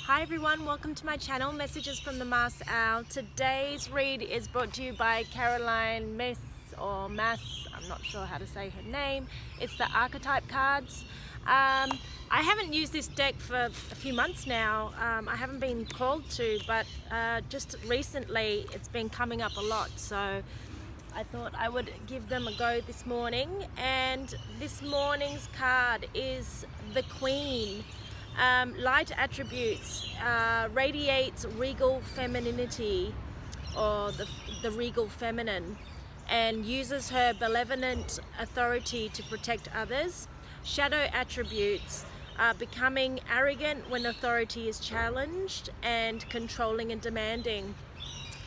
Hi everyone, welcome to my channel, Messages from the Mars Owl. Today's read is brought to you by Myss, or Mass, I'm not sure how to say her name. It's the Archetype Cards. I haven't used this deck for a few months now. I haven't been called to, but just recently it's been coming up a lot, so I thought I would give them a go this morning. And this morning's card is the Queen. Light attributes, radiates regal femininity, or the regal feminine, and uses her benevolent authority to protect others. Shadow attributes, becoming arrogant when authority is challenged, and controlling and demanding.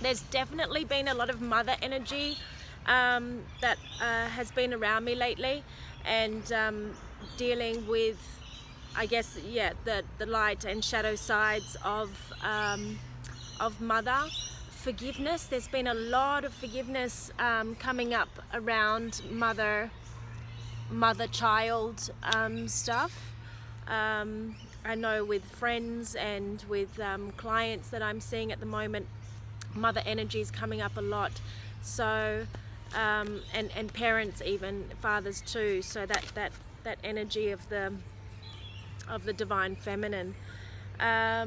There's definitely been a lot of mother energy that has been around me lately, and dealing with, I guess, yeah, the light and shadow sides of mother. Forgiveness, there's been a lot of forgiveness coming up around mother-child stuff. I know with friends and with clients that I'm seeing at the moment, mother energy is coming up a lot. So and parents, even fathers too. So that energy of the divine feminine. I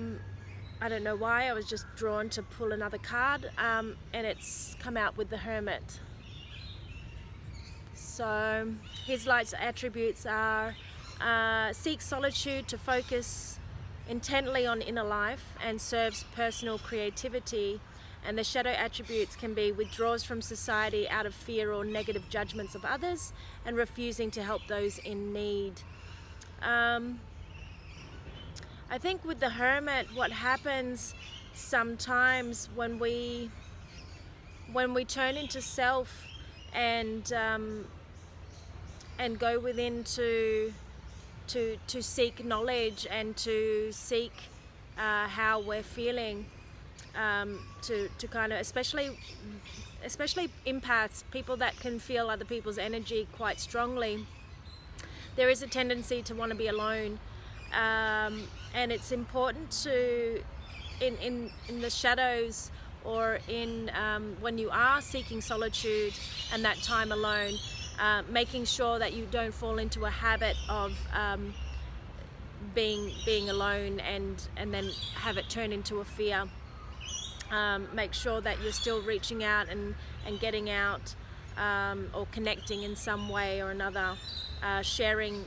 don't know why I was just drawn to pull another card, and it's come out with the Hermit. So his light attributes are seeks solitude to focus intently on inner life and serves personal creativity. And the shadow attributes can be withdraws from society out of fear or negative judgments of others, and refusing to help those in need. I think with the Hermit, what happens sometimes when we turn into self and go within to seek knowledge and to seek how we're feeling, to kind of, especially empaths, people that can feel other people's energy quite strongly, there is a tendency to want to be alone. And it's important to, in the shadows, or in when you are seeking solitude and that time alone, making sure that you don't fall into a habit of being alone and then have it turn into a fear. Make sure that you're still reaching out and getting out, or connecting in some way or another, sharing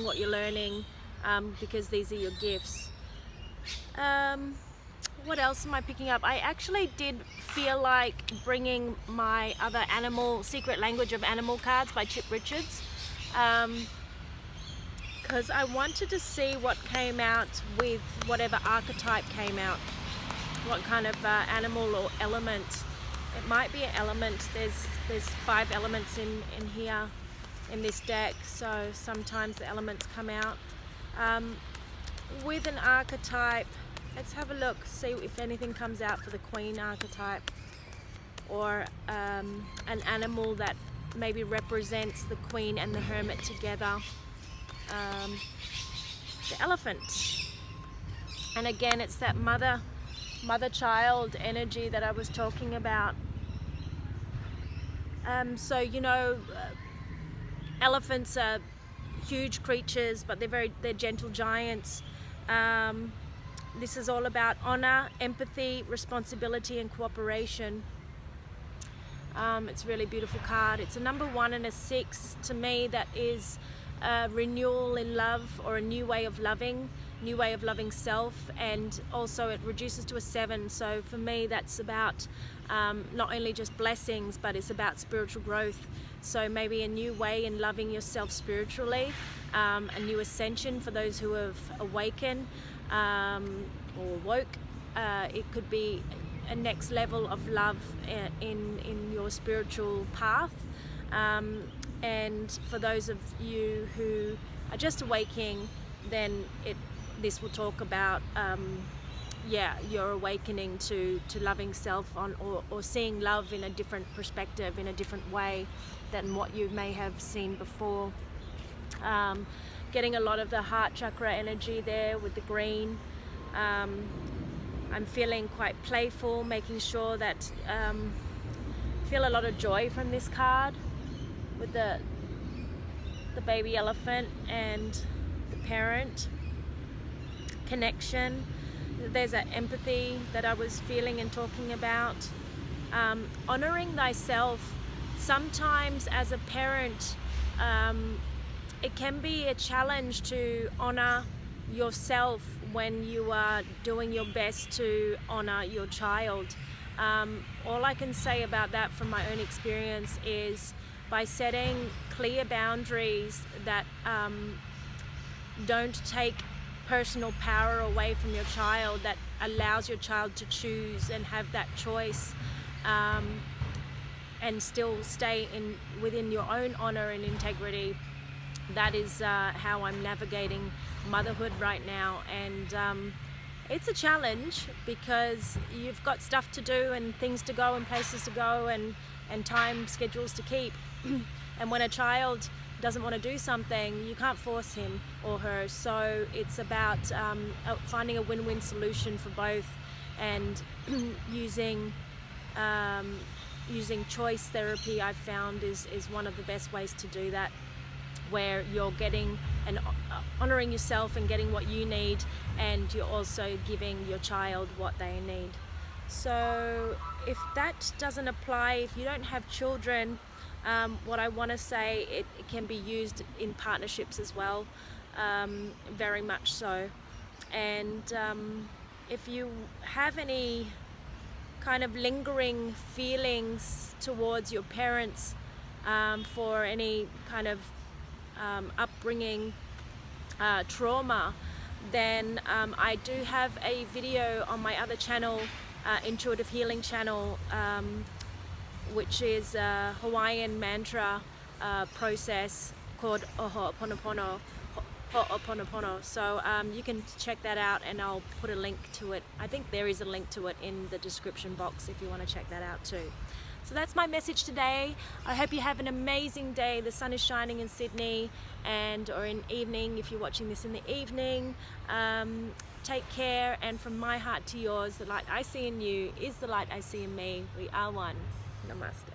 what you're learning. Because these are your gifts. What else am I picking up? I actually did feel like bringing my other Secret Language of Animal cards by Chip Richards, because I wanted to see what came out with whatever archetype came out, what kind of animal or element. It might be an element. There's 5 elements in here in this deck, so sometimes the elements come out. With an archetype, let's have a look, see if anything comes out for the Queen archetype, or an animal that maybe represents the Queen and the Hermit together. The elephant, and again it's that mother-child energy that I was talking about. So you know, elephants are huge creatures, but they're gentle giants. This is all about honor, empathy, responsibility, and cooperation. It's a really beautiful card. It's a number 1 and a 6 to me. That is a renewal in love, or a new way of loving self, and also it reduces to a 7. So for me, that's about not only just blessings, but it's about spiritual growth. So maybe a new way in loving yourself spiritually, a new ascension for those who have awakened or woke. It could be a next level of love in your spiritual path. And for those of you who are just awakening, then this will talk about your awakening to loving self or seeing love in a different perspective, in a different way than what you may have seen before. Getting a lot of the heart chakra energy there with the green. I'm feeling quite playful, making sure that feel a lot of joy from this card with the baby elephant and the parent connection. There's that empathy that I was feeling and talking about. Honoring thyself. Sometimes as a parent, it can be a challenge to honor yourself when you are doing your best to honor your child. All I can say about that from my own experience is by setting clear boundaries that don't take personal power away from your child, that allows your child to choose and have that choice, and still stay within your own honor and integrity. That is how I'm navigating motherhood right now, and it's a challenge because you've got stuff to do and things to go and places to go and time schedules to keep. And when a child doesn't want to do something, you can't force him or her. So it's about finding a win-win solution for both, and using choice therapy, I've found is one of the best ways to do that, where you're getting and honoring yourself and getting what you need, and you're also giving your child what they need. So if that doesn't apply, if you don't have children, what I want to say, it can be used in partnerships as well, very much so. And if you have any kind of lingering feelings towards your parents for any kind of upbringing trauma, then I do have a video on my other channel, Intuitive Healing channel, which is a Hawaiian mantra process called Ho'oponopono. So you can check that out, and I'll put a link to it. I think there is a link to it in the description box if you want to check that out too. So that's my message today. I hope you have an amazing day. The sun is shining in Sydney, or in evening if you're watching this in the evening. Take care, and from my heart to yours, the light I see in you is the light I see in me. We are one. Namaste.